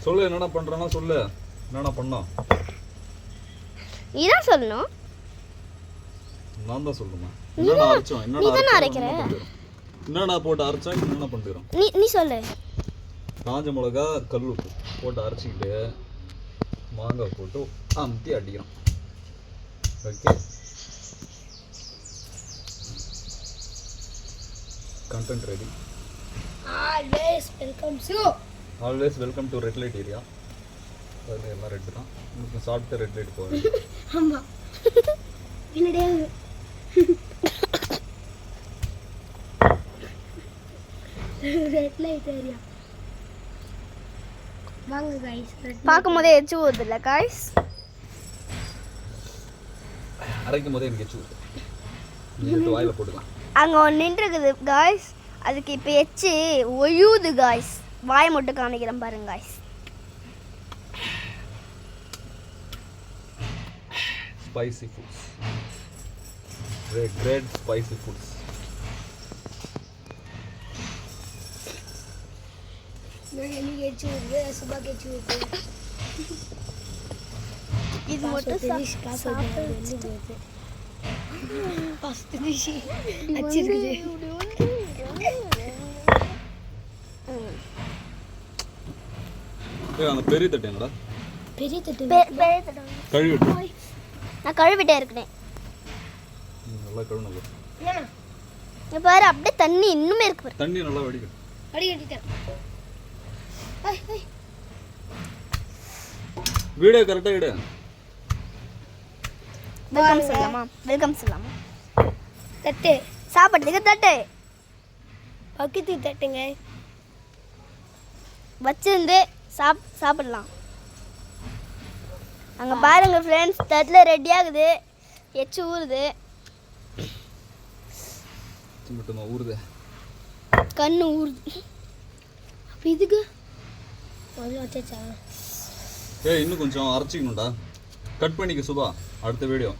சொல்லு என்னடா பண்றேன்னா சொல்லு. என்னடா பண்ணோம்? நீதான் சொல்லணும். நான் தான் சொல்லணுமா? என்னடா அரைச்சோம்? நீதான் அரைக்கிற. என்னடா போட்டு அரைச்சோம்? என்ன பண்ணுறோம்? நீ சொல்லு. காஞ்ச மிளகா கல் உப்பு போட்டு அரைச்சிக்கிட்டு மாங்காய் போட்டு அமுத்தி அடிக்கிறோம். Okay, content ready. Always welcome to red light area. அதில் எல்லாம் ரெட் தான். உங்களுக்கு சாப்பிட்டு ரெட் லைட் போவேன். ஆமாம், என்னுடைய ரெட் லைட் ஏரியா. வாங்க गाइस, பார்க்கும் போதே எச்சு ஊதுது இல்ல गाइस. அரைக்கும் போதே எனக்கு எச்சு ஊது. நீங்க வாயில போட்டுக்கலாம். அங்க ஒன்று நின்றுக்குது गाइस. அதுக்கு இப்போ எச்சு ஒழுகுது गाइस. வாய் மட்டும் காமிக்கிறேன் பாருங்க guys. Spicy foods. Great spicy foods. இது மட்டும் அந்த பெரிய தட்டு என்னடா? பெரிய தட்டு கழுவிட்டு. நான் கழுவிட்டே இருக்கேன். நல்லா கழுவணும். இங்க பாரு, அப்படியே தண்ணி இன்னுமே இருக்கு பாரு. தண்ணி நல்லா வடிக்கணும். வடிகட்டிட்டேன். வீடியோ கரெக்டா இடு. வெல்கம் சொல்லலாமா? தட்டு சாப்பிட்றதுக்கு தட்டு பக்கத்து தட்டுங்க வச்சிருந்து சாப்பிடலாம். அங்கே பாருங்க ஃப்ரெண்ட்ஸ், தட்டில் ரெடி ஆகுது. எச்சு ஊறுது. மட்டுமா ஊறுது? கண்ணு ஊறுது. அப்போ இதுக்கு முதல்ல வச்சா இன்னும் கொஞ்சம் அரைச்சிக்கணும்டா. கட் பண்ணிக்க சுபா, அடுத்த வீடியோ.